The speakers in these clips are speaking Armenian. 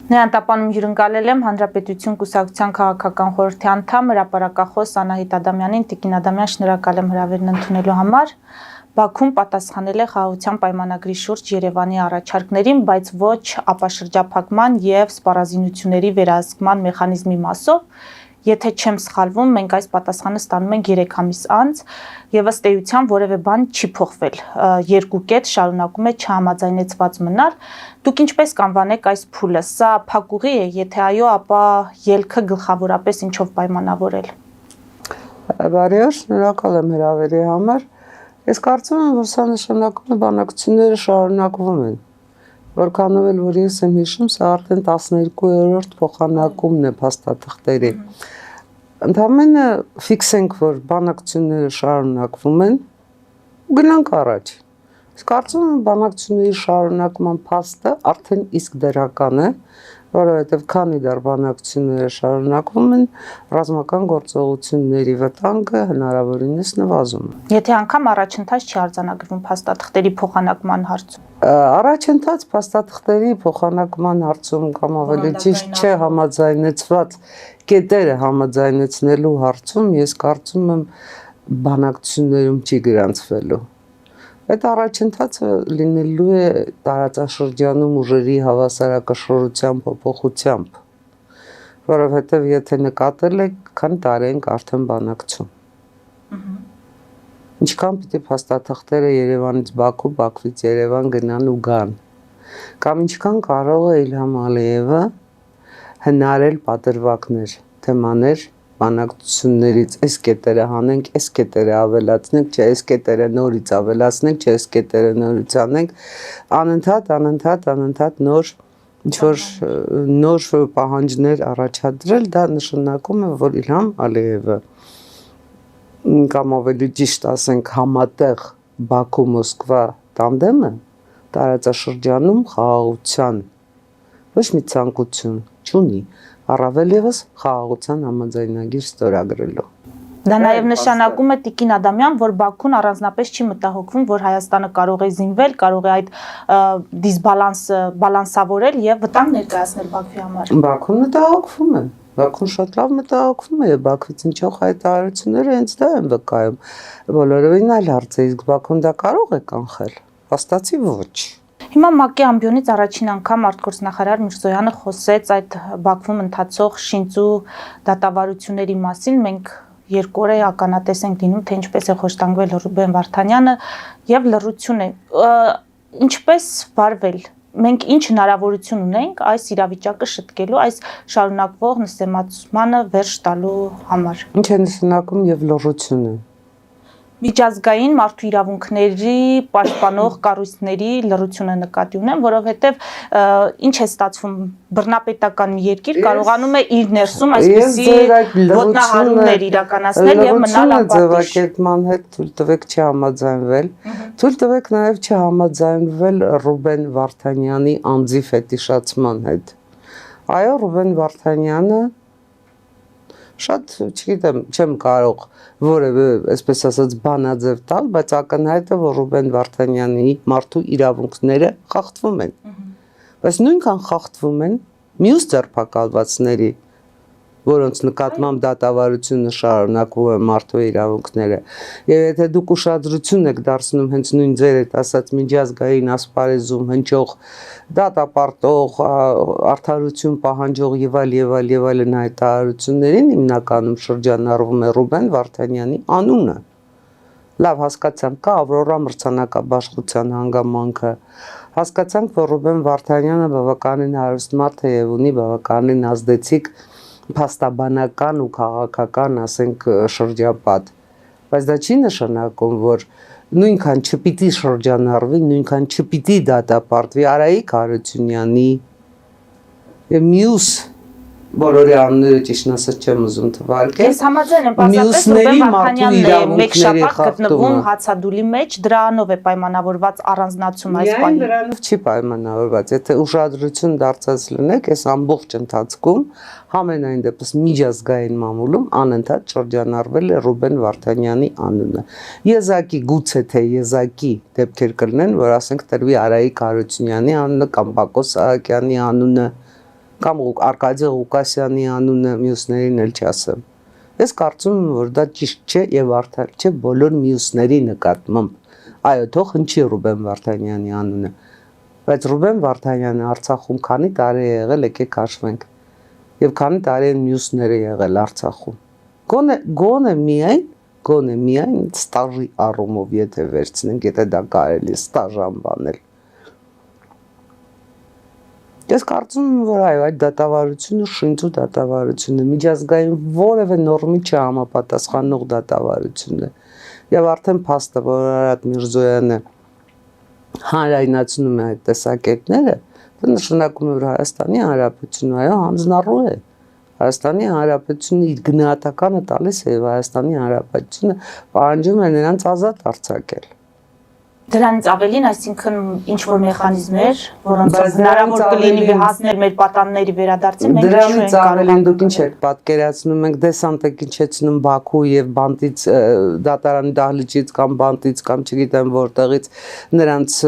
Նրան տապանում հյուրընկալել եմ Հանրապետություն կուսակցության քաղաքական խորհրդի անդամ հրապարակախոս Անահիտ Ադամյանին, Տիկին Ադամյան, շնորհակալ եմ հրավերն ընդունելու համար։ Բաքուն պատասխանել է խաղաղության պայմանագրի շուրջ Երևանի առաջարկներին, բայց ոչ ապաշրջափակման եւ սպառազինությունների վերահսկման մեխանիզմի մասով։ Եթե չեմ սխալվում, մենք այս պատասխանը ստանում ենք 3 ամիս անց եւ ըստ էության որևէ բան չի փոխվել։ Երկու կետ շարունակում է չհամաձայնեցված մնալ։ Դուք ինչպես կանվանեք այս փուլը։ Սա փակուղի է, եթե այո, ապա ելքը գլխավորապես ինչով պայմանավորել։ Բարի օր, շնորհակալ եմ հրավերի համար։ Ես կարծում եմ, որ սա նշանակում է բանակցությունները շարունակվում են։ Որքանով էլ որ ես եմ հիշում, սա արդեն 12-րդ փոխանակումն է փաստաթղթերի։ Ընդամենը ֆիքսենք, որ բանակցությունները շարունակվում են, գնանք առաջ։ Ես կարծում եմ, բանակցությունների շարունակման փաստը արդեն իսկ դրական է, որովհետև քանի դեռ բանակցությունները շարունակվում են, ռազմական գործողությունների վտանգը հնարավորինս նվազում է։ Եթե անգամ առաջընթաց չի արձանագրվում փաստաթղթերի փոխանակման հարցում։ Առաջընթաց փաստաթղթերի փոխանակման հարցում կամ ավելի ճիշտ չէ համաձայնեցված կետերը համաձայնեցնելու հարցում ես կարծում եմ բանակցություններում չի գրանցվելու։ Այդ առաջընթացը լինելու է տարածաշրջանում ուժերի հավասարակշռության փոփոխությամբ, որովհետև եթե նկատել եք, քանի տարի ենք արդեն բանակցում։ Ինչքան պիտի փաստաթղթերը Երևանից Բաքու, Բաքվից Երևան գնան ու գան, կամ ինչքան կարող է Իլհամ Ալիևը հնարել պատրվակներ, թեմաներ բանակցություններից, այս կետերը հանենք, այս կետերը ավելացնենք, չէ, այս կետերը նորից ավելացնենք, չէ, այս կետերը նորից անենք, անընդհատ նոր նոր պահանջներ առաջադրել, դա նշանակում է, որ Իլհամ Ալիևը կամ ավելի ճիշտ ասենք համատեղ Բաքու-Մոսկվա տանդեմը տարածաշրջանում խաղաղության ոչ մի ցանկություն չունի, առավել ևս խաղաղության համաձայնագիր ստորագրելու։ Դա նաև նշանակում է Տիկին Ադամյան, որ Բաքուն առանձնապես չի մտահոգվում, որ Հայաստանը կարող է զինվել, կարող է այդ դիսբալանսը բալանսավորել եւ վտանգ ներկայացնել Բաքվի համար։ Բաքուն մտահոգվում է։ Բաքուն շատ լավ մտահոգվում է, Բաքվից ինչող հայտարարությունները հենց դա են վկայում։ Բոլորովին այլ հարց է, իսկ Բաքուն դա կարող է կանխել։ Հաստատի ոչ։ Հիմա ՄԱԿ-ի ամբիոնից առաջին անգամ արտգործնախարար Միրզոյանը խոսեց այդ Բաքվում ընթացող շինծու դատավարությունների մասին։ Մենք երկու օր է ականատես ենք լինում, թե ինչպես է խոշտանգվել Ռուբեն Վարդանյանը եւ լռություն է։ Ինչպես վարվել։ Մենք ինչ հնարավորություն ունենք այս իրավիճակը շտկելու, այս շարունակվող նսեմացմանը վերջ տալու համար։ Ինչ է նշանակում եւ լռությունը։ Միջազգային մարդու իրավունքների պաշտպանող կառույցների լռությունը նկատի ունեմ, որովհետև ինչ է ստացվում, բռնապետական մի երկիր կարողանում է իր ներսում այսպիսի ոտնահարումներ իրականացնել եւ մնալ ապատիժ։ Ձևակերպման հետ թույլ տվեք չհամաձայնվել, թույլ տվեք նաեւ չհամաձայնվել Ռուբեն Վարդանյանի անձի ֆետիշացման հետ։ Այո, Ռուբեն Վարդանյանը շատ, չգիտեմ, չեմ կարող որևէ, այսպես ասած, բանաձև տալ, բայց ակնհայտ է, որ Ռուբեն Վարդանյանի մարդու իրավունքները խախտվում են։ Բայց նույնքան խախտվում են մյուս ձերբակալվածների, որոնց նկատմամբ դատավարությունը շարունակվում է մարդու իրավունքները։ Եվ եթե դուք ուշադրություն եք դարձնում հենց նույն ձեր այդ ասած միջազգային ասպարեզում հնչող դատապարտող, արդարություն պահանջող եւ այլն հայտարարություններին, հիմնականում շրջանառվում է Ռուբեն Վարդանյանի անունը։ Լավ, հասկացանք, կա Ավրորա մրցանակաբաշխության հանգամանքը, հասկացանք, որ Ռուբեն Վարդանյանը բավականին հարուստ մարդ է եւ ունի բավականին ազդեցիկ փաստաբանական ու քաղաքական, ասենք, շրջապատ, բայց դա չի նշանակում, որ նույնքան չպիտի շրջանառվի, նույնքան չպիտի դատապարտվի Արայիկ Հարությունյանի եւ մյուս բոլորի անունները ճիշտ ասած չեմ ուզում թվարկել։ Ես համաձայն եմ, պարզապես Ռուբեն Վարդանյանն է մեկ շաբաթ գտնվում հացադուլի մեջ, դրանով է պայմանավորված առանձնացում այս պահին։ Դրանով չի պայմանավորված, եթե ուշադրություն դարձած լինեք, այս ամբողջ ընթացքում համենայն դեպս միջազգային մամուլում անընդհատ շրջանառվել է Ռուբեն Վարդանյանի անունը։ Եզակի գուցե թե եզակի դեպքեր կլինեն, որ ասենք տրվի Արայիկ Հարությունյանի անունը կամ Բակո Սահակյանի անունը, կամ Արկադի Ղուկասյանի անունը մյուսներին էլ չասեմ։ Ես կարծում եմ, որ դա ճիշտ չէ եւ արդար չէ բոլոր մյուսների նկատմամբ։ Այո, թող հնչի Ռուբեն Վարդանյանի անունը, բայց Ռուբեն Վարդանյանը Արցախում քանի տարի է եղել, եկեք հաշվենք։ Եվ քանի տարի են մյուսները եղել Արցախում։ Գոնե միայն ստաժի առումով, եթե վերցնենք, եթե դա կարելի ստաժ անվանել։ Ես կարծում եմ, որ այո, այդ դատավարությունը շինծու դատավարություն է, միջազգային որևէ նորմի չհամապատասխանող դատավարություն է։ Եվ արդեն փաստ է, որ Արարատ Միրզոյանը հանրայնացնում է այդ տեսակետները, դա նշանակում է, որ Հայաստանի Հանրապետությունը այո հանձնառու է։ Հայաստանի Հանրապետությունը իր գնահատականը տալիս է եւ Հայաստանի Հանրապետությունը պահանջում է նրանց ազատ արձակել։ Դրանից ավելին, այսինքն ինչ որ մեխանիզմներ, որոնցով հնարավոր կլինի հասնել մեր պատանների վերադարձին, մենք դրանից ավելին դուք ինչ եք պատկերացնում, մենք դեսանտ եք ինչեցնում Բաքու եւ բանտից դատարանի դահլիճից կամ բանտից կամ չգիտեմ որտեղից նրանց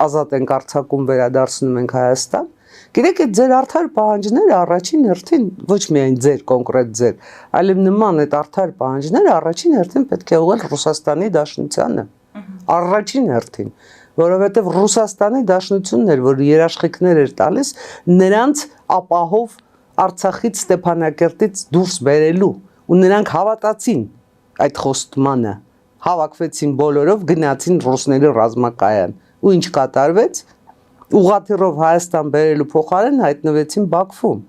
ազատ ենք արձակում վերադարձնում ենք Հայաստան։ Գիտեք, այդ ձեր արդար պահանջները առաջին հերթին ոչ միայն ձեր կոնկրետ ձեր, այլև նման այդ արդար պահանջները առաջին հերթին պետք է ուղղել Ռուսաստանի Դաշնությանը։ Առաջին հերթին, որովհետև Ռուսաստանի Դաշնությունն էր, որ երաշխիքներ էր տալիս նրանց ապահով Արցախից Ստեփանակերտից դուրս բերելու, ու նրանք հավատացին այդ խոստմանը, հավաքվեցին բոլորով, գնացին ռուսների ռազմակայան, ու ինչ կատարվեց, ուղղաթիռով Հայաստան բերելու փոխարեն հայտնվեցին Բաքվում։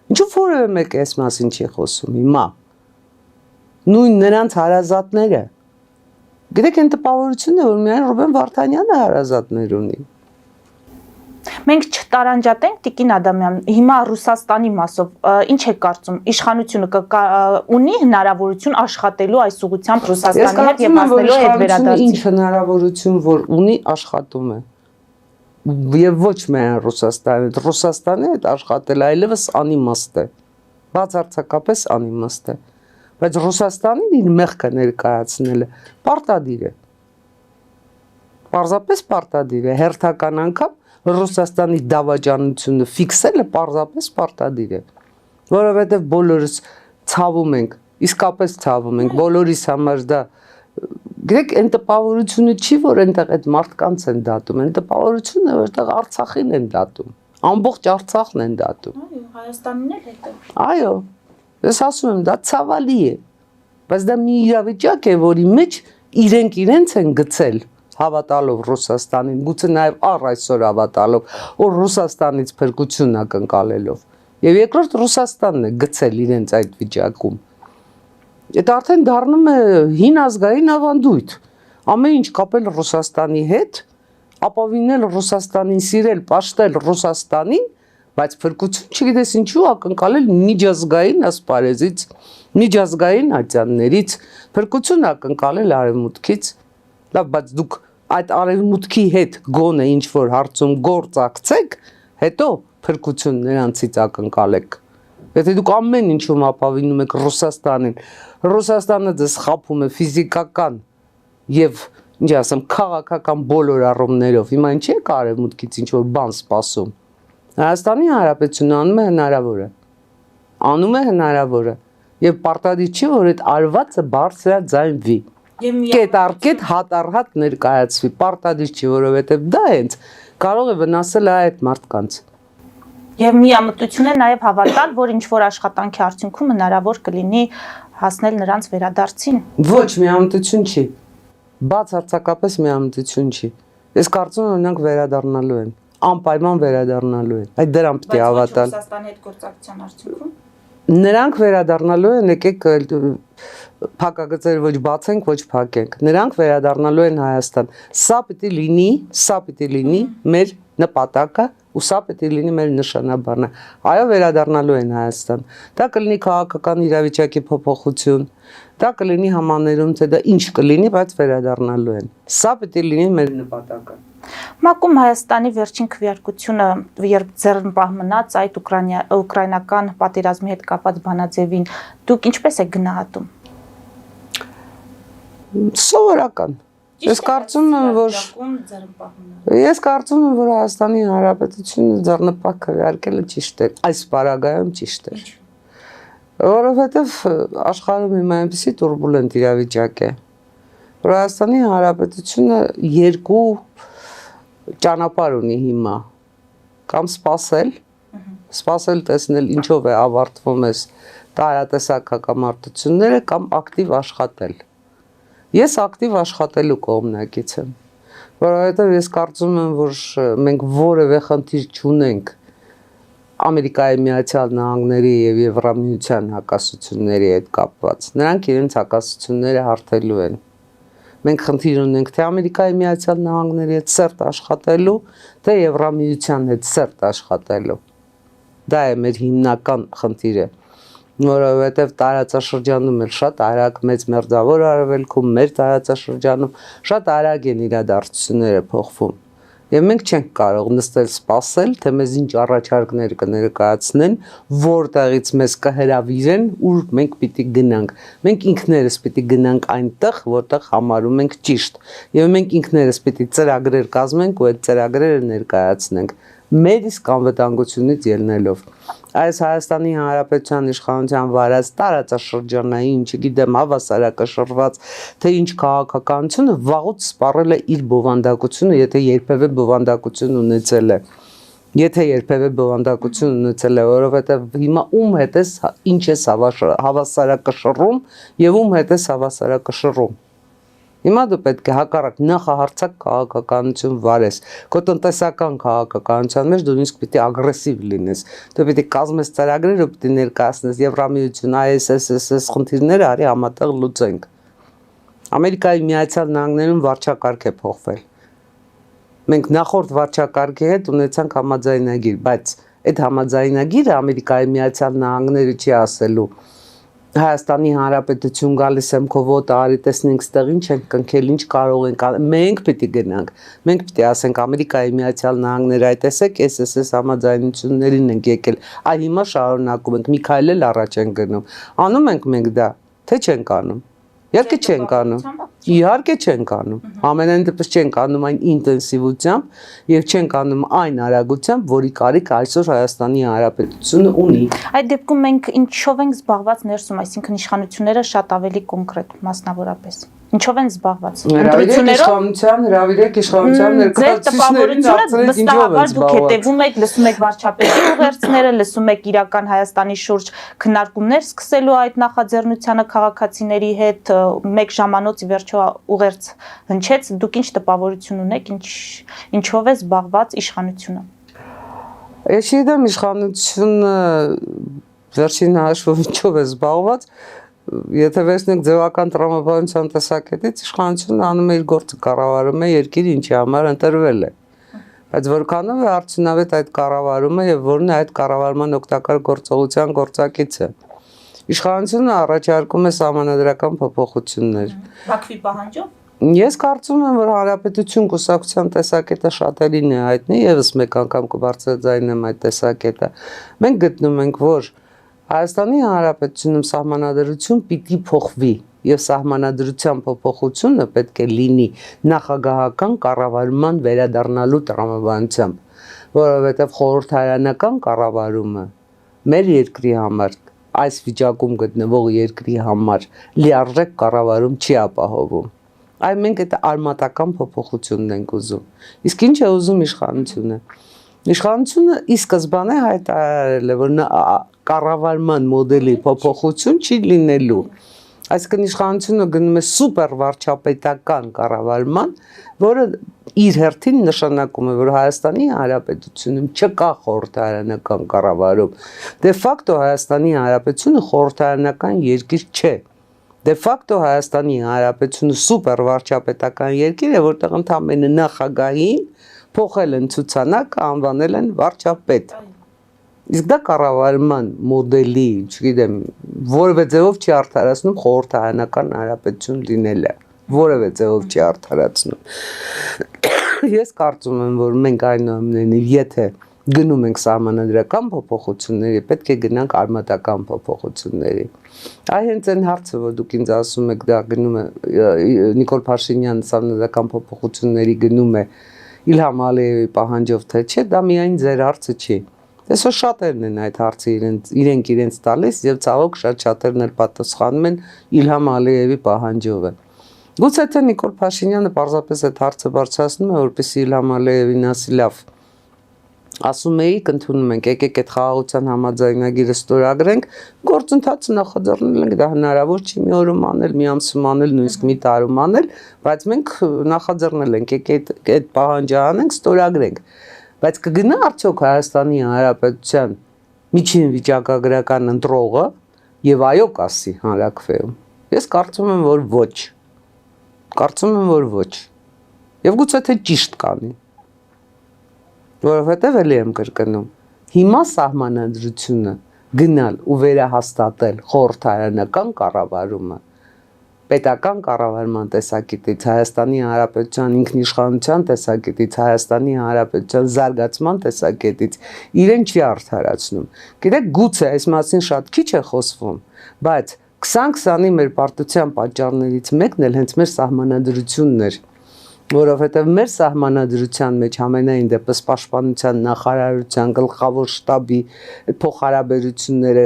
Ինչու որևէ մեկ այս մասին չի խոսում հիմա։ Նույն նրանց հարազատները։ Գիտեք, այն տպավորությունն է, որ միայն Ռուբեն Վարդանյանը հարազատներ ունի։ Մենք չտարանջատենք Տիկին Ադամյան, հիմա Ռուսաստանի մասով ինչ եք կարծում, իշխանությունը ունի հնարավորություն աշխատելու այս ուղղությամբ Ռուսաստանի հետ եւ հասնելու այդ վերադարձին։ Ինչ հնարավորություն որ ունի աշխատում է։ Եվ ոչ միայն Ռուսաստանի հետ աշխատել այլևս անիմաստ է։ Բացարձակապես անիմաստ է։ Բայց Ռուսաստանին իր մեղքը ներկայացնելը պարտադիր է։ Պարզապես պարտադիր է, հերթական անգամ Ռուսաստանի դավաճանությունը ֆիքսելը պարզապես պարտադիր է, որովհետև բոլորս ցավում ենք, իսկապես ցավում ենք, բոլորիս համար դա գիտեք, այն տպավորությունը չի, որ այնտեղ այդ մարդկանց են դատում, այն տպավորությունը է, որ այդտեղ Արցախին են դատում, ամբողջ Արցախն են դատում։ Այո, Հայաստանին էլ հետո։ Այո, ես ասում եմ, դա ցավալի է, բայց դա մի իրավիճակ է, որի մեջ իրենք իրենց են գցել հավատալով Ռուսաստանին, գուցե նաև այսօր հավատալով, որ Ռուսաստանից փրկություն ակնկալելով։ Եվ երկրորդ Ռուսաստանն է գցել իրենց այդ վիճակում։ Այդ արդեն դառնում է հին ազգային ավանդույթ։ Ամեն ինչ կապել Ռուսաստանի հետ, ապավինել Ռուսաստանին, սիրել, պաշտել Ռուսաստանին, բայց փրկություն չգիտես ինչու ակնկալել միջազգային ասպարեզից, միջազգային ատյաններից, փրկություն ակնկալել արևմուտքից։ Լավ, բայց դուք այդ արևմուտքի հետ գոնե ինչ որ հարցում գործակցեք, հետո փրկություն նրանցից ակնկալեք։ Եթե դուք ամեն ինչում ապավինում եք Ռուսաստանին, Ռուսաստանը ձեզ խաբում է ֆիզիկական եւ ինչ ասեմ, քաղաքական բոլոր առումներով, հիմա ինչի է արևմուտքից ինչ որ բան սպասում։ Հայաստանի Հանրապետությունը անում է հնարավորը եւ պարտադիր չի որ այդ արվածը բարձրաձայնվի։ Կետ առ կետ հատ առ հատ ներկայացվի, պարտադիր չի, որովհետեւ դա հենց կարող է վնասել այդ մարդկանց։ Եվ միամտություն է նաև հավատալ, որ ինչ որ աշխատանքի արդյունքում հնարավոր կլինի հասնել նրանց վերադարձին։ Ոչ, միամտություն չի։ Բացարձակապես միամտություն չի։ Ես կարծում եմ նրանք վերադառնալու են, անպայման վերադառնալու են։ Այդ դրան պետք է հավատալ։ Բայց Ռուսաստանի հետ գործակցության արդյունքում նրանք վերադառնալու են, եկեք փակագծեր ոչ բացենք, ոչ փակենք։ Նրանք վերադառնալու են Հայաստան։ Սա պիտի լինի մեր նպատակը ու սա պետք է լինի մեր նշանաբանը։ Այո, վերադառնալու են Հայաստան։ Դա կլինի քաղաքական իրավիճակի փոփոխություն, դա կլինի համաներում, թե դա ինչ կլինի, բայց վերադառնալու են։ Սա պետք է լինի մեր նպատակը։ Մակում Հայաստանի վերջին քվեարկությունը, երբ ձեռնպահ մնաց այդ ուկրաինական պատերազմի հետ կապված բանաձևին, դուք ինչպես եք գնահատում։ Սովորական։ Ես կարծում եմ, որ Հայաստանի Հանրապետությունը ձեռնպահ քվեարկելը ճիշտ է, այս պարագայում ճիշտ է։ Որովհետև աշխարհում հիմա այնպեսի տուրբուլենտ իրավիճակ է, որ Հայաստանի Հանրապետությունը երկու ճանապարհ ունի հիմա, կամ սպասել տեսնել ինչով է ավարտվում այս տարատեսակ հակամարտությունները, կամ ակտիվ աշխատել։ Ես ակտիվ աշխատելու կողմնակից եմ, որովհետև ես կարծում եմ, որ մենք որևէ խնդիր չունենք Ամերիկայի Միացյալ Նահանգների եւ Եվրամիության հակասությունների հետ կապված։ Նրանք իրենց հակասությունները հարթելու են։ Մենք խնդիր ունենք թե Ամերիկայի Միացյալ Նահանգների հետ սերտ աշխատելու, թե Եվրամիության հետ սերտ աշխատելու։ Դա է մեր հիմնական խնդիրը, որովհետև տարածաշրջանում էլ շատ արագ մեծ մերձավոր արևելքում, մեր տարածաշրջանում շատ արագ են իրադարձությունները փոխվում։ Եվ մենք չենք կարող նստել սպասել, թե մեզ ինչ առաջարկներ կներկայացնեն, որտեղից մեզ կհրավիրեն, ուր մենք պիտի գնանք։ Մենք ինքներս պիտի գնանք այնտեղ, որտեղ համարում ենք ճիշտ։ Եվ մենք ինքներս պիտի ծրագրեր կազմենք ու այդ ծրագրերը ներկայացնենք, մեր իսկ անվտանգությունից ելնելով։ Այս Հայաստանի Հանրապետության իշխանության վարած տարածաշրջանային, չգիտեմ, հավասարակշռված, թե ինչ քաղաքականությունը վաղուց սպառել է իր բովանդակությունը, եթե երբևէ բովանդակություն ունեցել է, որովհետև հիմա ում հետ ես ինչ ես հավասարակշռում եւ ում հետ ես հավասարակշռում։ Հիմա դու պետք է հակառակ նախահարցակ քաղաքականություն վարես, քո տնտեսական քաղաքականության մեջ դու նույնիսկ պիտի ագրեսիվ լինես, դու պիտի կազմես ծրագրեր ու պիտի ներկայացնես Եվրամիություն, ISSS խնդիրները արի համատեղ լուծենք։ Ամերիկայի Միացյալ Նահանգներում վարչակարգ է փոխվել։ Մենք նախորդ վարչակարգի հետ ունեցանք համաձայնագիր, բայց այդ համաձայնագիրը Ամերիկայի Միացյալ Նահանգները չի ասելու Հայաստանի Հանրապետություն գալիս եմ քո ոտը արի տեսնենք ստեղ ինչ ենք կնքել, ինչ կարող ենք մենք պիտի գնանք, մենք պիտի ասենք Ամերիկայի Միացյալ Նահանգները այդ տեսեք SSS համաձայնություններին ենք եկել, այ հիմա շարունակում ենք, մի քայլ էլ առաջ ենք գնում, անում ենք մենք դա, թե չենք անում, իհարկե չենք անում, իհարկե չենք անում, ամենայն դեպս չենք անում այն ինտենսիվությամբ եւ չենք անում այն արագությամբ, որի կարիք այսօր Հայաստանի Հանրապետությունը ունի։ Այդ դեպքում մենք ինչով ենք զբաղված ներսում, այսինքն իշխանությունները շատ ավելի կոնկրետ, մասնավորապես։ Ինչով են զբաղված։ Հրավիրեք իշխանության ներկայացուցիչներին դարձրեք ինչով են զբաղված։ Դուք հետևում եք, լսում եք վարչապետի ուղերձները, լսում եք իրական Հայաստանի շուրջ քննարկումներ սկսելու այդ նախաձեռնությանը քաղաքացիների հետ, մեկ ժամանոց ի վերջո ուղերձ հնչեց, դուք ինչ տպավորություն ունեք, ինչով է զբաղված իշխանությունը։ Ես գիտեմ իշխանությունը վերջին հաշվով ինչով է զբաղված, եթե վերցնենք ձևական տրամաբանության տեսակետից, իշխանությունը անում է իր գործը, կառավարում է երկիրը, ինչի համար ընտրվել է։ Բայց որքանով է արդյունավետ այդ կառավարումը եւ որն է այդ կառավարման օգտակար գործողության գործակիցը։ Իշխանությունը առաջարկում է սահմանադրական փոփոխություններ։ Բաքվի պահանջով։ Ես կարծում եմ, որ Հանրապետություն կուսակցության տեսակետը շատերին է հայտնի, եւս մեկ անգամ կբարձրաձայնեմ այդ տեսակետը։ Մենք գտնում ենք, որ Հայաստանի Հանրապետությունում սահմանադրություն պիտի փոխվի եւ սահմանադրության փոփոխությունը պետք է լինի նախագահական կառավարման վերադառնալու տրամաբանությամբ, որովհետեւ խորհրդարանական կառավարումը մեր երկրի համար, այս վիճակում գտնվող երկրի համար լիարժեք կառավարում չի ապահովում։ Այ մենք այդ արմատական փոփոխությունն ենք ուզում։ Իսկ ինչ է ուզում իշխանությունը։ Իշխանությունը ի սկզբանե հայտարարել է, որ կառավարման մոդելի փոփոխություն չի լինելու։ Այսինքն իշխանությունը գնում է սուպեր վարչապետական կառավարման, որը իր հերթին նշանակում է, որ Հայաստանի Հանրապետությունում չկա խորհրդարանական կառավարում։ Դե ֆակտո Հայաստանի Հանրապետությունը խորհրդարանական երկիր չէ։ Դե ֆակտո Հայաստանի Հանրապետությունը սուպեր վարչապետական երկիր է, որտեղ ընդամենը նախագահին փոխել են ցուցանակը, անվանել են վարչապետ։ Իսկ դա կառավարման մոդելի, չգիտեմ, որևէ ձևով չի արդարացնում խորհրդարանական հանրապետություն լինելը, որևէ ձևով չի արդարացնում։ Ես կարծում եմ, որ մենք այնուամենայնիվ, եթե Գնում ենք սահմանադրական փոփոխությունների, պետք է գնանք արմատական փոփոխությունների։ Այ հենց այն հարցը, որ դուք ինձ ասում եք, դա գնում է Նիկոլ Փաշինյանը սահմանադրական փոփոխությունների գնում է Իլհամ Ալիևի պահանջով, թե չէ, դա միայն ձեր հարցը չի։ Այսօր շատերն են այդ հարցը իրենց տալիս եւ ցավոք շատ-շատերն էլ պատասխանում են Իլհամ Ալիևի պահանջով։ Գուցե թե Նիկոլ Փաշինյանը պարզապես այդ հարցը բարձրացնում է, որպեսզի Իլհամ Ալիևին ասի լավ, ասում էիք, ընդունում ենք, եկեք այդ խաղաղության համաձայնագիրը ստորագրենք, գործընթացը նախաձեռնել ենք, դա հնարավոր չի մի օրում անել, մի ամսում անել, նույնիսկ մի տարում անել, բայց մենք նախաձեռնել ենք, եկեք այդ պահանջը անենք, ստորագրենք։ Բայց կգնա արդյոք Հայաստանի Հանրապետության միջին վիճակագրական ընտրողը եւ այո կասի հանրակրվեում։ Ես կարծում եմ, որ ոչ։ Կարծում եմ, որ ոչ։ Եվ գուցե թե ճիշտ կանի։ Որովհետև էլի եմ կրկնում, հիմա սահմանադրությունը գնալ ու վերահաստատել խորհրդարանական կառավարումը պետական կառավարման տեսակետից, Հայաստանի Հանրապետության ինքնիշխանության տեսակետից, Հայաստանի Հանրապետության զարգացման տեսակետից իրեն չի արդարացնում։ Գիտեք, գուցե այս մասին շատ քիչ է խոսվում, բայց 2020-ի մեր պարտության պատճառներից մեկն էլ հենց մեր սահմանադրությունն էր, որովհետև մեր սահմանադրության մեջ ամենայն դեպս պաշտպանության նախարարության գլխավոր շտաբի փոխհարաբերությունները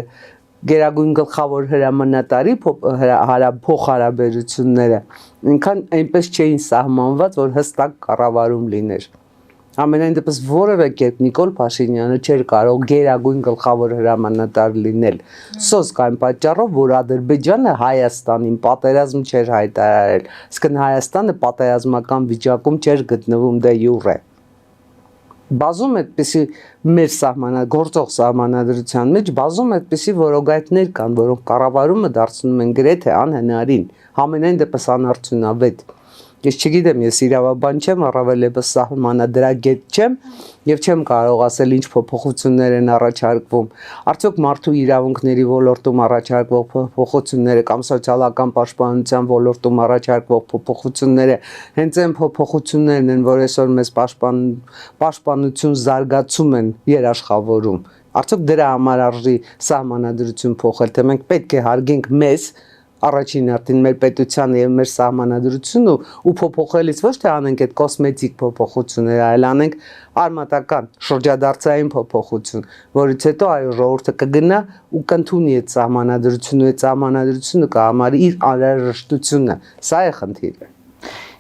Գերագույն գլխավոր հրամանատարի փոխհարաբերությունները ինքան այնպես չէին սահմանված, որ հստակ կառավարում լիներ։ Ամենայն դեպս որևէ կերպ Նիկոլ Փաշինյանը չէր կարող գերագույն գլխավոր հրամանատար լինել։ Սոսկ այն պատճառով, որ Ադրբեջանը Հայաստանին պատերազմ չէր հայտարարել, իսկ Հայաստանը պատերազմական վիճակում չէր գտնվում դե յուրե։ Բազում այդպիսի մեր գործող սահմանադրության մեջ բազում այդպիսի որոգայթներ կան, որոնք կառավարումը դարձնում են գրեթե անհնարին, համենայն դեպս անարդյունավետ։ Ես չգիտեմ, ես իրավաբան չեմ, առավել ևս սահմանադրագետ չեմ եւ չեմ կարող ասել ինչ փոփոխություններ են առաջարկվում։ Արդյոք մարդու իրավունքների ոլորտում առաջարկվող փոփոխությունները կամ սոցիալական պաշտպանության ոլորտում առաջարկվող փոփոխությունները հենց այն փոփոխություններն են, որ այսօր մեզ պաշտպանություն զարգացում են երաշխավորում։ Արդյոք դրա համար արժի սահմանադրություն փոխել, թե մենք պետք է հարգենք մեզ առաջին արդեն մեր պետությանը եւ մեր սահմանադրությունը ու փոփոխելից ոչ թե անենք այդ կոսմետիկ փոփոխությունները, այլ անենք արմատական, շրջադարձային փոփոխություն, որից հետո այո ժողովուրդը կգնա ու կընդունի այդ սահմանադրությունը, այդ սահմանադրությունը կհամարի իր անհրաժեշտությունը։ Սա է խնդիրը։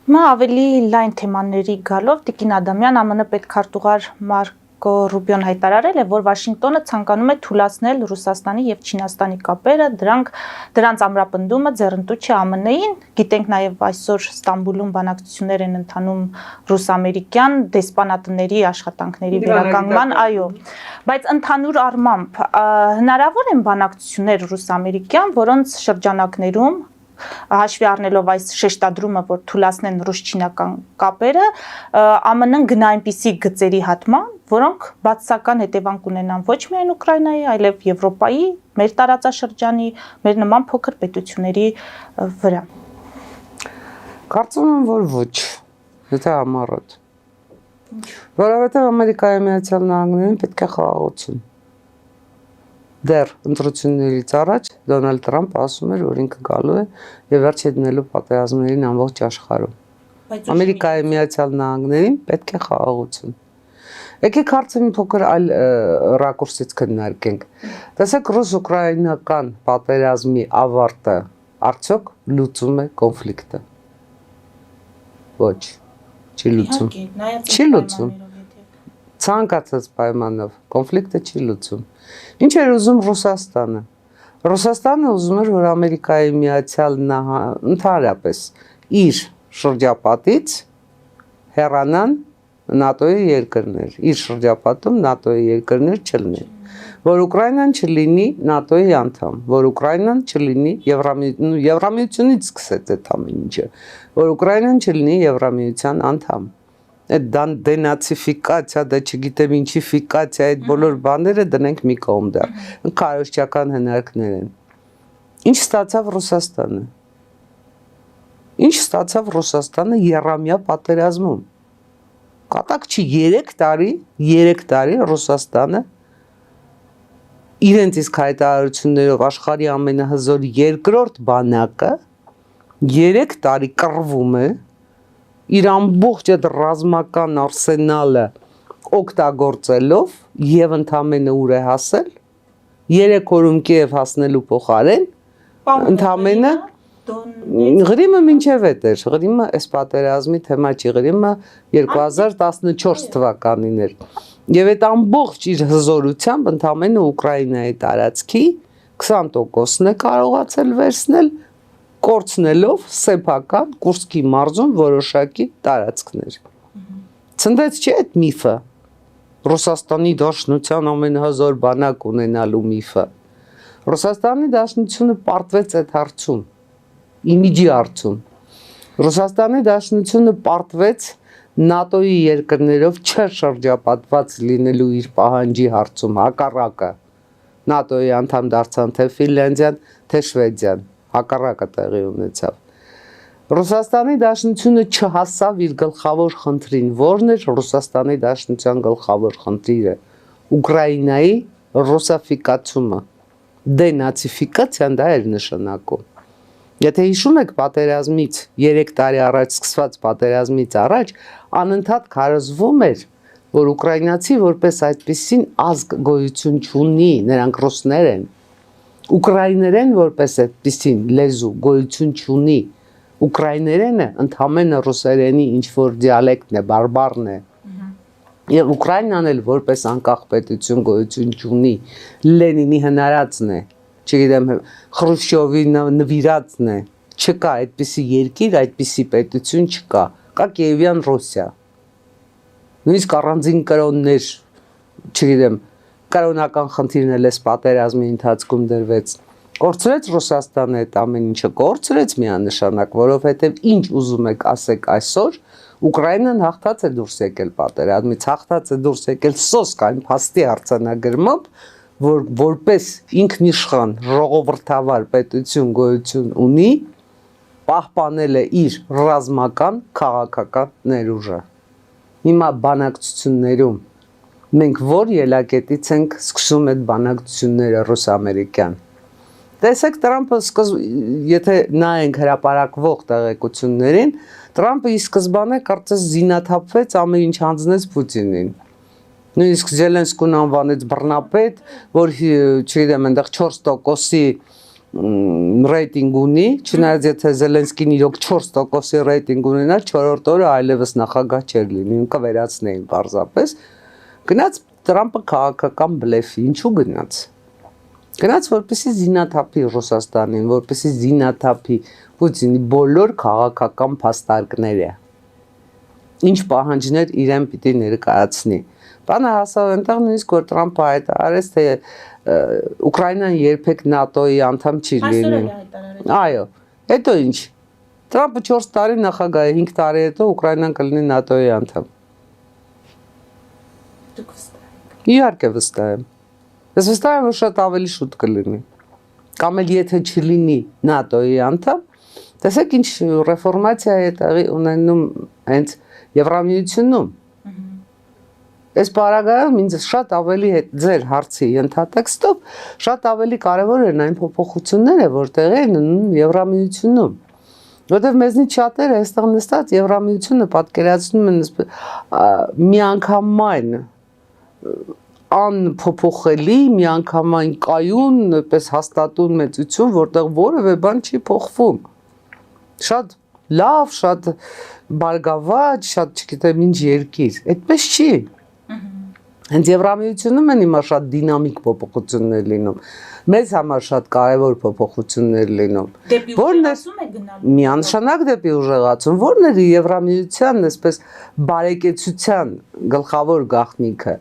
Հիմա ավելի լայն թեմաների գալով Տիկին Ադամյան ԱՄՆ պետքարտուղար Մարկո Ռուբիոն հայտարարել է, որ Վաշինգտոնը ցանկանում է թուլացնել Ռուսաստանի եւ Չինաստանի կապերը, դրանց ամրապնդումը ձեռնտու չէ ԱՄՆ-ին։ Գիտենք նաեւ այսօր Ստամբուլում բանակցություններ են ընթանում ռուս-ամերիկյան դեսպանատների աշխատանքների վերականգնման, այո, բայց ընդհանուր առմամբ հնարավոր են բանակցություններ ռուս-ամերիկյան, որոնց շրջանակներում հաշվի առնելով այս շեշտադրումը, որ թուլացնեն ռուս-չինական կապերը, ԱՄՆ-ն գնա այնպիսի գծերի հատման, որոնք բացասական հետևանք ունենան ոչ միայն Ուկրաինայի, այլև Եվրոպայի, մեր տարածաշրջանի, մեր նման փոքր պետությունների վրա։ Կարծում եմ, որ ոչ, եթե համառոտ։ Որովհետև Ամերիկայի Միացյալ Նահանգներին պետք է խաղաղություն։ Դեռ ընտրություններից առաջ Դոնալդ Թրամփը ասում էր, որ ինքը գալու է եւ վերջ է դնելու պատերազմներին ամբողջ աշխարհում։ Ամերիկայի Միացյալ Նահանգներին պետք է խաղաղություն։ Եկեք հարցը մի փոքր այլ ռակուրսից քննարկենք։ Տեսեք, ռուս-ուկրաինական պատերազմի ավարտը արդյոք լուծում է կոնֆլիկտը։ Ոչ, չի լուծում։ Չի լուծում։ Ցանկացած պայմանով կոնֆլիկտը չի լուծում։ Ինչ էր ուզում Ռուսաստանը։ Ռուսաստանը ուզում էր, որ Ամերիկայի Միացյալ Նահանգները ընդհանրապես իր շրջապատից հեռանան ՆԱՏՕ-ի երկրներ, իր շրջապատում ՆԱՏՕ-ի երկրներ չլինեն, որ Ուկրաինան չլինի ՆԱՏՕ-ի անդամ, որ Ուկրաինան չլինի Եվրամիությունից սկսեց այդ ամեն ինչը, որ Ուկրաինան չլինի Եվրամիության անդամ։ Այդ դենացիֆիկացիա, դա չգիտեմ ինչի ֆիկացիա, այդ բոլոր բաները դնենք մի կողմ դեռ։ Քարոզչական հնարքներ են։ Ինչ ստացավ Ռուսաստանը։ Ինչ ստացավ Ռուսաստանը եռամյա պատերազմում։ Կատակ չի 3 տարի Ռուսաստանը իրենց իսկ հայտարարություններով աշխարհի ամենահզոր երկրորդ բանակը 3 տարի կռվում է իր ամբողջ այդ ռազմական արսենալը օգտագործելով եւ ընդամենը ուր է հասել 3 օրում Կիև հասնելու փոխարեն ընդամենը Ղրիմը մինչև էր, Ղրիմը այս պատերազմի թեմա չի, Ղրիմը 2014 թվականին էր։ Եվ այդ ամբողջ իր հզորությամբ ընդամենը Ուկրաինայի տարածքի 20%-ն է կարողացել վերցնել, կորցնելով սեփական Կուրսկի մարզում որոշակի տարածքներ։ Ցնդեց չէ այդ միֆը։ Ռուսաստանի Դաշնության ամենահզոր բանակ ունենալու միֆը։ Ռուսաստանի Դաշնությունը պարտվեց այդ հարցում։ Իմիջի հարցում։ Ռուսաստանի Դաշնությունը պարտվեց ՆԱՏՕ-ի երկրներով չշրջապատված լինելու իր պահանջի հարցում հակառակը։ ՆԱՏՕ-ի անդամ դարձան թե Ֆինլանդիան, թե Շվեդիան, հակառակը տեղի ունեցավ։ Ռուսաստանի Դաշնությունը չհասավ իր գլխավոր խնդրին, որն էր Ռուսաստանի Դաշնության գլխավոր խնդիրը՝ Ուկրաինայի ռուսաֆիկացումը, դենացիֆիկացիան դա էր նշանակում։ Եթե հիշում եք պատերազմից 3 տարի առաջ սկսված պատերազմից առաջ անընդհատ քարոզվում էր, որ ուկրաինացի որպես այդպիսին ազգ գոյություն չունի, նրանք ռուսներ են։ Ուկրաիներեն որպես այդպիսին լեզու գոյություն չունի։ Ուկրաիներենը ընդհանրապես ռուսերենի ինչ որ դիալեկտն է, բարբառն է։ Եվ Ուկրաինան էլ որպես անկախ պետություն գոյություն չունի, Լենինի հնարածն է։ Չգիտեմ, Խրուշչովի նվիրածն է, չկա այդպիսի երկիր, այդպիսի պետություն չկա, կա Կիևյան Ռուսիա։ Նույնիսկ առանձին կրոններ, չգիտեմ, կրոնական խնդիրն էլ էս պատերազմի ընթացքում դրվեց։ Կորցրեց Ռուսաստանը այդ ամեն ինչը, կորցրեց միանշանակ, որովհետև ինչ ուզում եք ասեք այսօր, Ուկրաինան հաղթած է դուրս եկել պատերազմից, հաղթած է դուրս եկել սոսկ այն փաստի արձանագրմամբ, որ որպես ինքնիշխան ժողովրդավար պետություն գոյություն ունի, պահպանել է իր ռազմական քաղաքական ներուժը։ Հիմա բանակցություններում մենք որ ելակետից ենք սկսում այդ բանակցությունները ռուս-ամերիկյան։ Տեսեք Տրամպը եթե նայենք հրապարակվող տեղեկություններին, Տրամպը ի սկզբանե կարծես զինաթափվեց, ամեն ինչ հանձնեց Պուտինին։ Նույնիսկ Զելենսկուն անվանեց բռնապետ, որ չգիտեմ, այնտեղ 4%-ի ռեյտինգ ունի, չնայած եթե Զելենսկին իրոք 4%-ի ռեյտինգ ունենար, 4-րդ օրը այլևս նախագահ չէր լինի, կվերացնեին պարզապես։ Գնաց Տրամպը քաղաքական բլեֆի, ինչու գնաց։ Գնաց որպեսզի զինաթափի Ռուսաստանին, որպեսզի զինաթափի Պուտինի բոլոր քաղաքական փաստարկները։ Ինչ պահանջներ իրեն պիտի ներկայացնի։ Բանը հասավ այնտեղ նույնիսկ որ Տրամպը հայտարարեց, թե Ուկրաինան երբեք ՆԱՏՕ-ի անդամ չի լինի։ Այո, հետո ինչ։ Տրամպը 4 տարի նախագահ է, 5 տարի հետո Ուկրաինան կլինի ՆԱՏՕ-ի անդամ։ Դուք վստահ եք։ Իհարկե վստահ եմ։ Ես վստահ եմ, որ շատ ավելի շուտ կլինի։ Կամ էլ եթե չլինի ՆԱՏՕ-ի անդամ, տեսեք ինչ ռեֆորմացիա է տեղի ունենում հենց Եվրամիությունում։ Այս պարագայում ինձ շատ ավելի ձեր հարցի ենթատեքստով շատ ավելի կարևոր են այն փոփոխությունները, որ տեղի են ունենում Եվրամիությունում։ Որտեվ մեզնից շատերը այստեղ նստած Եվրամիությունը պատկերացնում են միանգամայն անփոփոխելի, միանգամայն կայուն, պես հաստատուն մեծություն, որտեղ որևէ բան չի փոխվում։ Շատ լավ, շատ բարգավաճ, շատ չգիտեմ ինչ երկիր, այդպես չի։ Հենց Եվրամիությունում են հիմա շատ դինամիկ փոփոխություններ լինում։ Մեզ համար շատ կարևոր փոփոխություններ լինում։ Դեպի ուժեղացում է գնալու։ Միանշանակ դեպի ուժեղացում, որն է Եվրամիության այսպես բարեկեցության գլխավոր գաղտնիքը։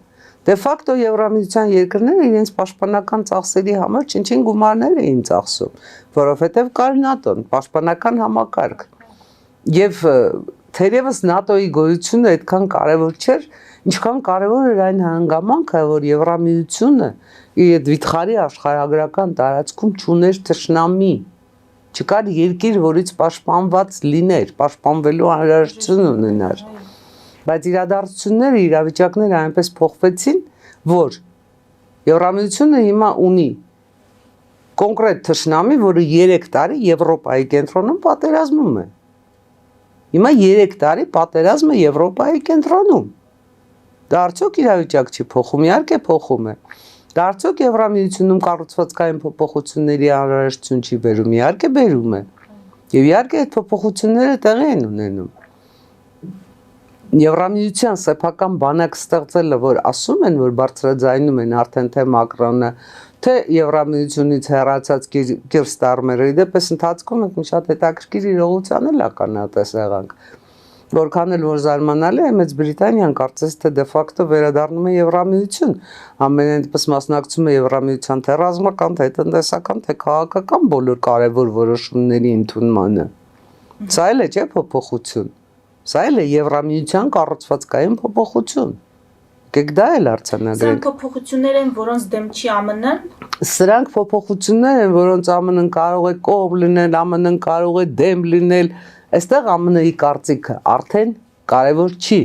Դե ֆակտո Եվրամիության երկրները իրենց պաշտպանական ծախսերի համար չնչին գումարներ էին ծախսում, որովհետև կար ՆԱՏՕ-ն, պաշտպանական համակարգ։ Եվ թերևս ՆԱՏՕ-ի գոյությունը այդքան կարևոր չէր, ինչքան կարևոր էր այն հանգամանքը, որ Եվրամիությունը իր այդ վիթխարի աշխարհագրական տարածքում չուներ թշնամի, չկար երկիր, որից պաշտպանված լիներ, պաշտպանվելու անհրաժեշտություն ունենար։ Բայց իրադարձությունները, իրավիճակները այնպես փոխվեցին, որ Եվրամիությունը հիմա ունի կոնկրետ թշնամի, որը 3 տարի Եվրոպայի կենտրոնում պատերազմում է։ Հիմա 3 տարի պատերազմը Եվրոպայի կենտրոնում։ Դա արդյոք իրավիճակ չի փոխում, իհարկե փոխում է։ Դա արդյոք Եվրամիությունում կառուցվածքային փոփոխությունների անհրաժեշտություն չի բերում, իհարկե բերում է։ Եվ իհարկե այդ փոփոխությունները տեղի են ունենում։ Եվրամիության սեփական բանակ ստեղծելը, որ ասում են, որ բարձրաձայնում են արդեն թե Մակրոնը, թե Եվրամիությունից հեռացած Կիր Ստարմերը, դեպս ընթացքում ենք մի շատ հետաքրքիր իրողության էլ ականատես եղանք, որքան էլ որ զարմանալի է, Մեծ Բրիտանիան կարծես թե դե ֆակտո վերադառնում է Եվրամիություն, ամենայն դեպս մասնակցում է Եվրամիության թե ռազմական, թե տնտեսական, թե քաղաքական բոլոր կարևոր որոշումների ընդունմանը։ Սա էլ է, չէ՞, փոփոխություն։ Սա էլ է Եվրամիության կառուցվածքային փոփոխություն։ Եկեք դա էլ արձանագրենք։ Սրանք փոփոխություններ են, որոնց դեմ չի ԱՄՆ-ն։ Սրանք փոփոխություններ են, որոնց ԱՄՆ-ն կարող է կողմ լինել, ԱՄՆ-ն կարող է դեմ լինել։ Այստեղ ԱՄՆ-ի կարծիքը արդեն կարևոր չի,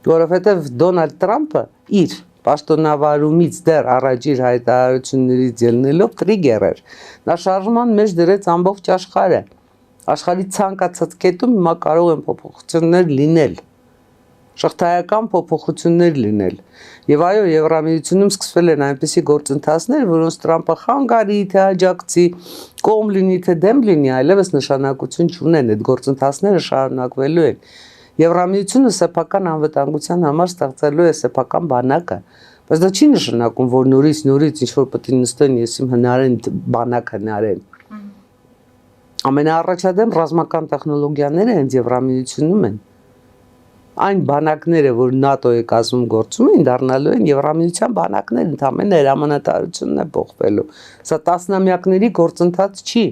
որովհետև Դոնալդ Թրամփը իր պաշտոնավարումից դեռ առաջ իր հայտարարություններից ելնելով տրիգեր էր։ Նա շարժման մեջ դրեց ամբողջ աշխարհը։ Աշխարհի ցանկացած կետում հիմա կարող են փոփոխություններ լինել, շղթայական փոփոխություններ լինել։ Եվ այո, Եվրամիությունում սկսվել են այնպիսի գործընթացներ, որոնց Թրամփը խանգարի, թե աջակցի, կողմ լինի, թե դեմ լինի, այլևս նշանակություն չունեն, այդ գործընթացները շարունակվելու են։ Եվրամիությունը սեփական անվտանգության համար ստեղծելու է սեփական բանակը, բայց դա չի նշանակում, որ նորից ինչ որ պետք է նստեն, ես իմ հնարեն բանակ հնարեն։ Ամենաառաջադեմ ռազմական տեխնոլոգիաները հենց Եվրամիությունում են։ Այն բանակները, որ ՆԱՏՕ-ի կազմում գործում են, դառնալու են Եվրամիության բանակներ, ընդհանրապես հրամանատարությունն է փոխվելու։ Սա տասնամյակների գործընթաց չի։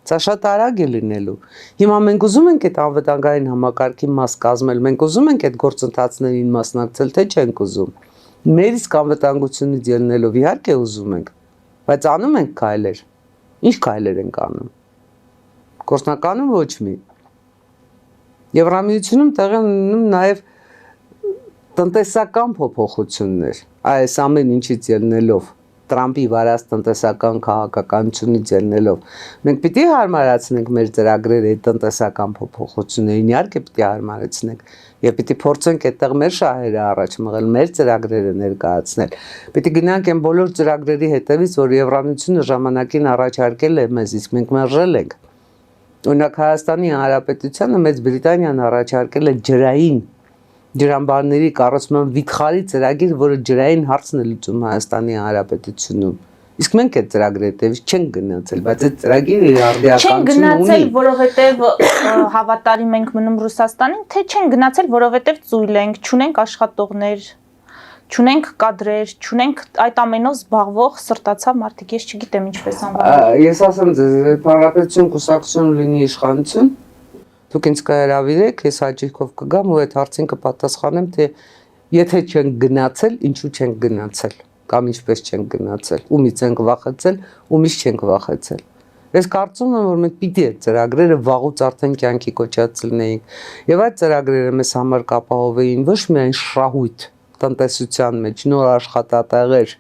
Սա շատ արագ է լինելու։ Հիմա մենք ուզում ենք այդ անվտանգային համակարգի մաս կազմել, մենք ուզում ենք այդ գործընթացներին մասնակցել, թե չենք ուզում։ Մեր իսկ անվտանգությունից ելնելով իհարկե ուզում ենք, բայց անում ենք քայլեր։ Ինչ քայլեր ենք անում։ Գործնականում ոչ մի։ Եվրամիությունում տեղի ունենում նաև տնտեսական փոփոխություններ, այս ամեն ինչից ելնելով, Տրամփի վարած տնտեսական քաղաքականությունից ելնելով, մենք պիտի հարմարացնենք մեր ծրագրերը այդ տնտեսական փոփոխություններին, իհարկե պիտի հարմարեցնենք, եւ պիտի փորձենք այդտեղ մեր շահերը առաջ մղել, մեր ծրագրերը ներկայացնել։ Պիտի գնանք այն բոլոր ծրագրերի հետևից, որ Եվրամիությունը ժամանակին առաջարկել է մեզ, իսկ մենք մերժել ենք։ Օրինակ Հայաստանի Հանրապետությանը Մեծ Բրիտանիան առաջարկել է ջրամբարների կառուցման վիթխարի ծրագիր, որը ջրային հարցն է լուծում Հայաստանի Հանրապետությունում։ Իսկ մենք այդ ծրագրի հետևից չենք գնացել, բայց այդ ծրագիրը իր արդիականություն ունի։ Չեն գնացել, որովհետև հավատարիմ ենք մնում Ռուսաստանին, թե չեն գնացել, որովհետև ծույլ ենք, չունենք աշխատողներ, չունենք կադրեր, չունենք այդ ամենով զբաղվող սրտացավ մարդիկ, ես չգիտեմ ինչպես անվանել։ Ես ասեմ ձեզ, Հանրապետություն կուսակցություն լինի իշխանություն, դուք ինձ կհրավիրեք, ես հաճույքով կգամ ու այդ հարցին կպատասխանեմ, թե եթե չեն գնացել, ինչու չեն գնացել, կամ ինչպես չեն գնացել, ումից ենք վախեցել, ումից չենք վախեցել։ Ես կարծում եմ, որ մենք պիտի այդ ծրագրերը վաղուց արդեն կյանքի կոչած լինեինք, եւ այդ ծրագրերը մեզ համար կապահովեին ոչ միայն շահույթ տնտեսության մեջ, նոր աշխատատեղեր,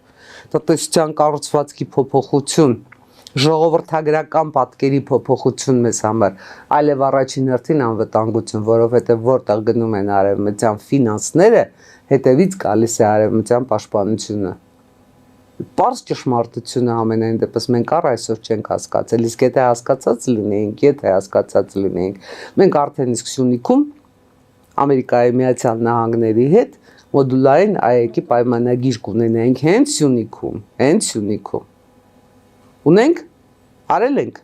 տնտեսության կառուցվածքի փոփոխություն, ժողովրդագրական պատկերի փոփոխություն մեզ համար, այլև առաջին հերթին անվտանգություն, որովհետև որտեղ գնում են արևմտյան ֆինանսները, հետևից գալիս է արևմտյան պաշտպանությունը։ Պարզ ճշմարտությունը ամենայն դեպս մենք առ այսօր չենք հասկացել, իսկ եթե հասկացած լինեինք, մենք արդեն իսկ Սյունիքում Ամերիկայի Միացյալ Նահանգների հետ մոդուլային այեկի պայմանագիր կունենայինք հենց Սյունիքում։ Ունենք, արել ենք,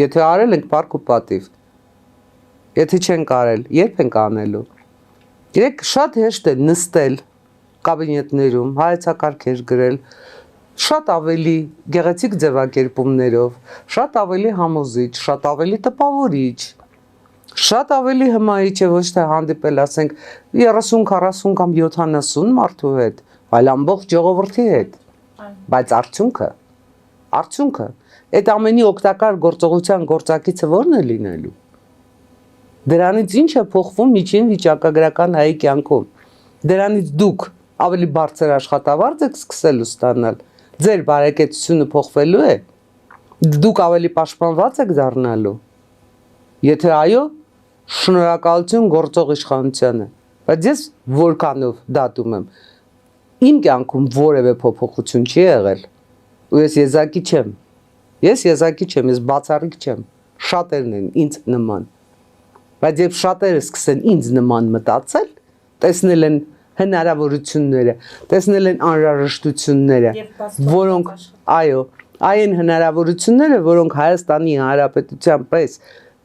եթե արել ենք պարկ ու պատիվ, եթե չենք արել, երբ ենք անելու։ Երեք շատ հեշտ է նստել կաբինետներում, հայեցակարգեր գրել, շատ ավելի գեղեցիկ ձևակերպումներով, շատ ավելի համոզիչ, շատ ավելի տպավորիչ, շատ ավելի հմայիչ է ոչ թե հանդիպել, ասենք 30, 40 կամ 70 մարդու հետ, այլ ամբողջ ժողովրդի հետ, բայց արդյունքը, այդ ամենի օգտակար գործողության գործակիցը ո՞րն է լինելու։ Դրանից ինչ է փոխվում միջին վիճակագրական հայի կյանքում։ Դրանից դուք ավելի բարձր աշխատավարձ եք սկսելու ստանալ։ Ձեր բարեկեցությունը փոխվելու է։ Դուք ավելի պաշտպանված եք դառնալու։ Եթե այո, շնորհակալություն գործող իշխանությանը։ Բայց ես որքանով դատում եմ։ Իմ կյանքում որևէ փոփոխություն չի եղել։ Ու ես եզակի չեմ։ Ես բացառիկ չեմ։ Շատերն են ինձ նման։ Բայց երբ շատերը սկսեն ինձ նման մտածել, տեսնել են հնարավորությունները, տեսնել են անհրաժեշտությունները, որոնք այո, այն հնարավորությունները, որոնք Հայաստանի Հանրապետության պես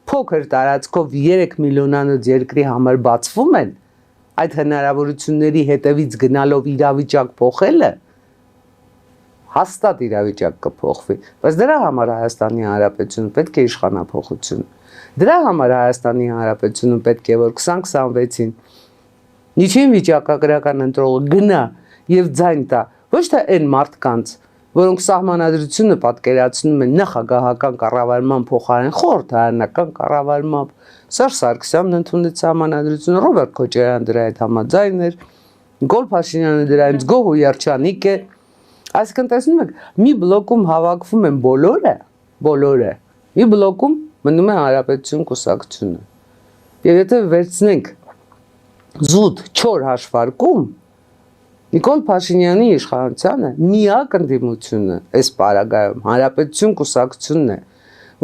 փոքր տարածքով 3 միլիոնանոց երկրի համար բացվում են, այդ հնարավորությունների հետևից գնալով իրավիճակ փոխելը հաստատ իրավիճակ կփոխվի, բայց դրա համար Հայաստանի Հանրապետությունը պետք է իշխանափոխություն։ Դրա համար Հայաստանի Հանրապետությունը պետք է որ 2026-ին միջին վիճակագրական ընտրողը գնա եւ ձայն տա ոչ թե այն մարդկանց, որոնք սահմանադրությունը պատկերացնում են նախագահական կառավարման փոխարեն խորհրդարանական կառավարմամբ։ Սերժ Սարգսյանն ընդունեց սահմանադրությունը, Ռոբերտ Քոչարյանը դրա հետ համաձայն էր, Նիկոլ Փաշինյանը դրանից գոհ ու երջանիկ է։ Այսինքն տեսնում եք, մի բլոկում հավաքվում են բոլորը, մի բլոկում մնում է Հանրապետություն կուսակցությունը։ Եվ եթե վերցնենք զուտ 4 հաշվարկում, Նիկոլ Փաշինյանի իշխանությանը միակ ընդդիմությունը այս պարագայում Հանրապետություն կուսակցությունն է,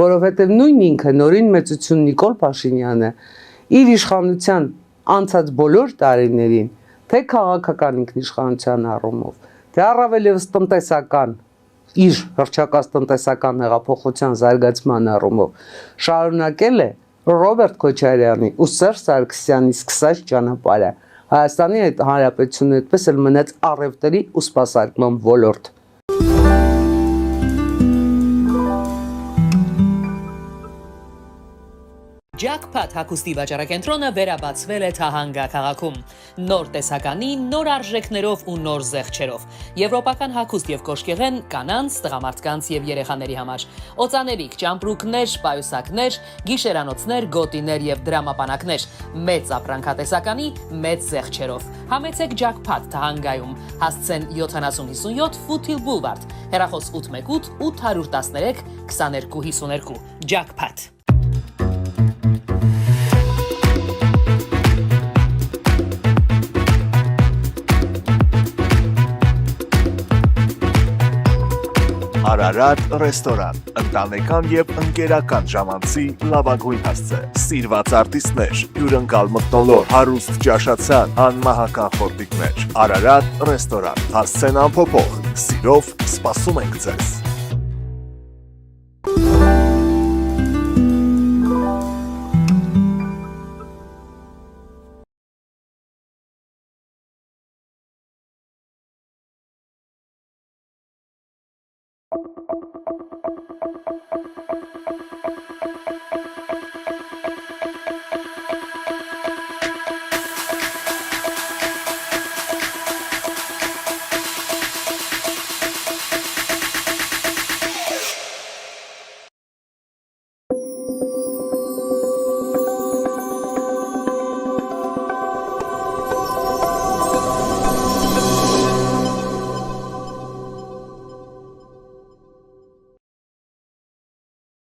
որովհետև նույն ինքը նորին մեծություն Նիկոլ Փաշինյանը իր իշխանության անցած բոլոր տարիներին, թե քաղաքական ինքնիշխանության առումով, թե առավել ևս տնտեսական իր հռչակած տնտեսական հեղափոխության զարգացման առումով շարունակել է Ռոբերտ Քոչարյանի ու Սերժ Սարգսյանի սկսած ճանապարհը Հայաստանի Հանրապետությունը այդպես էլ մնաց առևտրի ու սպասարկման ոլորտ։ Jackpot հագուստի վաճառակենտրոնը վերաբացվել է Թահանգա քաղաքում։ Նոր տեսականի, նոր արժեքներով ու նոր զեղչերով։ Եվրոպական հագուստ եւ կոշկեղեն կանանց, տղամարդկանց եւ երեխաների համար։ Օծանելիք, ճամպրուկներ, պայուսակներ, գիշերանոցներ, գոտիներ եւ դրամապանակներ։ Մեծ ապրանքատեսականի, մեծ զեղչերով։ Համեցեք Jackpot Թահանգայում։ Հասցեն 7057 Foothill Boulevard։ Հեռախոս 818 813 2252։ Jackpot։ Արարատ ռեստորան, ընտանեկան եւ ընկերական ժամանցի լավագույն հասցե, սիրված արտիստներ, հյուրընկալ մթնոլորտ, հարուստ ճաշացան, անմահական խորտիկներ, Արարատ ռեստորան, հասցեն անփոփոխ, սիրով սպասում ենք ձեզ։